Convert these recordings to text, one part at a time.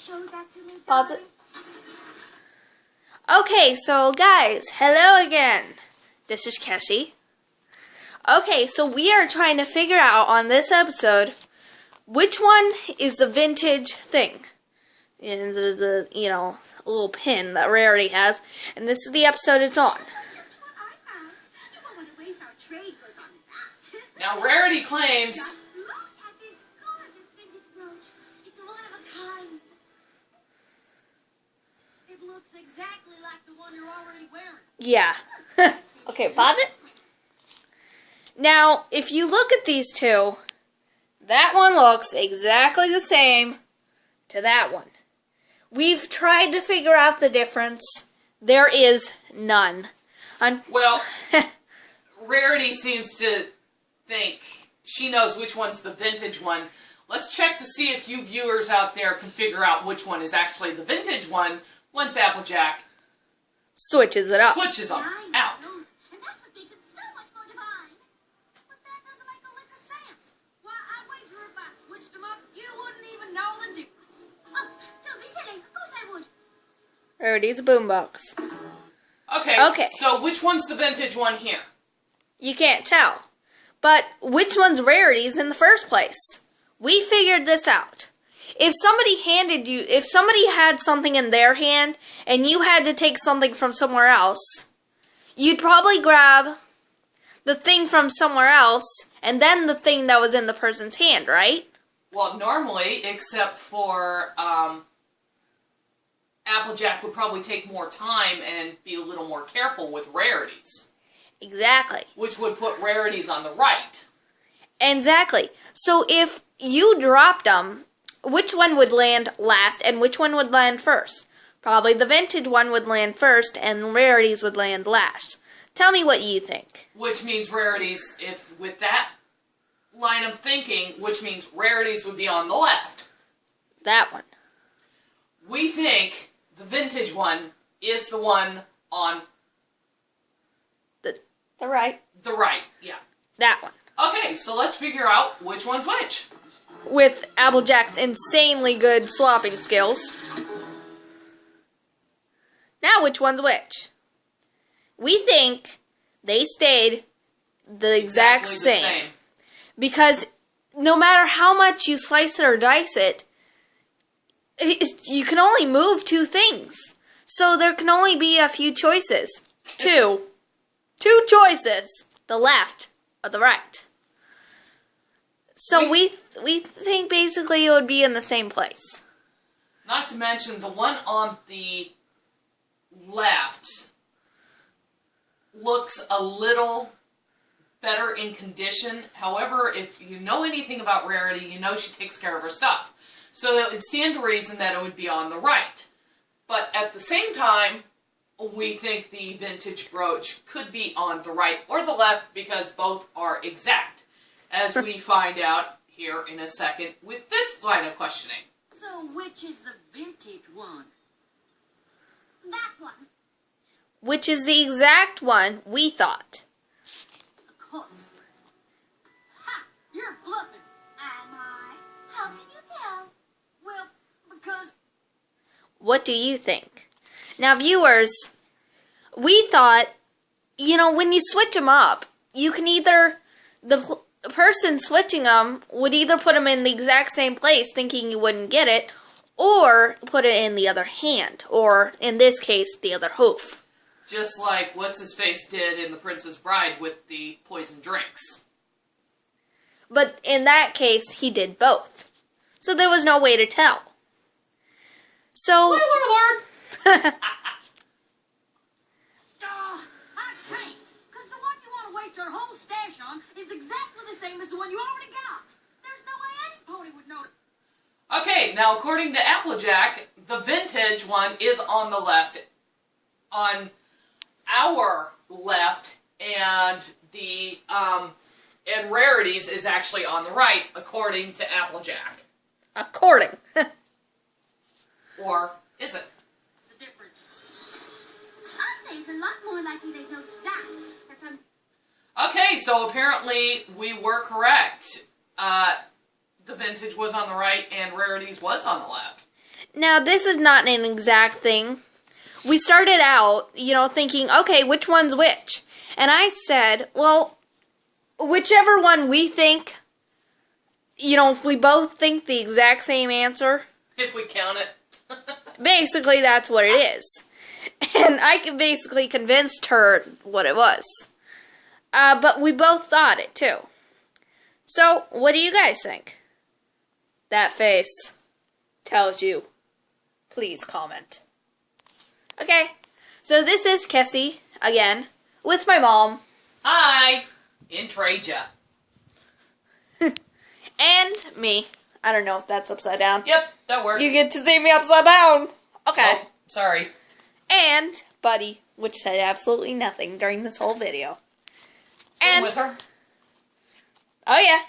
show that to me, Pause it. Okay, so guys, hello again. This is Cassie. Okay, so we are trying to figure out on this episode which one is the vintage thing. And the little pin that Rarity has. And this is the episode it's on. Now, Rarity claims... Look at this gorgeous vintage brooch. It's one of a kind. It looks exactly like the one you're already wearing. Yeah. Okay, pause it. Now, if you look at these two, that one looks exactly the same to that one. We've tried to figure out the difference. There is none. Well, Rarity seems to think she knows which one's the vintage one. Let's check to see if you viewers out there can figure out which one is actually the vintage one once Applejack switches it up. Switches them out. And that's what makes it so much more divine. But that doesn't make a lick of sense. Why, I wager if I switched them up, you wouldn't even know the difference. Oh, don't be silly. Of course I would. Rarity's a boombox. Okay, so which one's the vintage one here? You can't tell. But which one's Rarity's in the first place? We figured this out. If somebody had something in their hand and you had to take something from somewhere else, you'd probably grab the thing from somewhere else and then the thing that was in the person's hand, right? Well, normally, except for Applejack would probably take more time and be a little more careful with Rarities. Exactly. Which would put Rarities on the right. Exactly. So if you dropped them, which one would land last and which one would land first? Probably the vintage one would land first and Rarities would land last. Tell me what you think. Which means Rarities, if with that line of thinking, which means Rarities would be on the left. That one. We think the vintage one is the one on the right. The right, yeah. That one. Okay, so let's figure out which one's which. With Applejack's insanely good swapping skills. Now which one's which? We think they stayed the exact same. Because no matter how much you slice it or dice it, you can only move two things. So there can only be a few choices. Two choices. The left or the right. So we think basically it would be in the same place. Not to mention the one on the left looks a little better in condition. However, if you know anything about Rarity, you know she takes care of her stuff. So it would stand to reason that it would be on the right. But at the same time, we think the vintage brooch could be on the right or the left because both are exact. As we find out here in a second with this line of questioning. So which is the vintage one? That one. Which is the exact one we thought. Of course. Ha! You're bluffing. Am I? How can you tell? Well, because... What do you think? Now, viewers, we thought, when you switch them up, you can either... The person switching them would either put them in the exact same place, thinking you wouldn't get it, or put it in the other hand, or, in this case, the other hoof. Just like What's-His-Face did in The Princess Bride with the poison drinks. But in that case, he did both. So there was no way to tell. So... Spoiler alert! I can't. Because the one you want to waste your whole stash on is exactly the same as the one you already got. There's no way any pony would know it. Okay, now according to Applejack, the vintage one is on the left. On our left, and the and Rarities is actually on the right, according to Applejack. According. Or is it? What's the difference? I'd say it's a lot more likely they noticed that. That's Okay, so apparently we were correct. The vintage was on the right and Rarities was on the left. Now, this is not an exact thing. We started out, thinking, okay, which one's which? And I said, well, whichever one we think, if we both think the exact same answer. If we count it. Basically, that's what it is. And I basically convinced her what it was. But we both thought it, too. So, what do you guys think? That face tells you. Please comment. Okay, so this is Kessie, again, with my mom. Hi! In Traja. And me. I don't know if that's upside down. Yep, that works. You get to see me upside down. Okay. Oh, sorry. And Buddy, which said absolutely nothing during this whole video. Same with her. Oh yeah,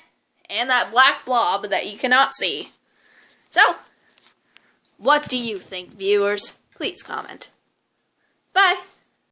and that black blob that you cannot see. So, what do you think, viewers? Please comment. Bye.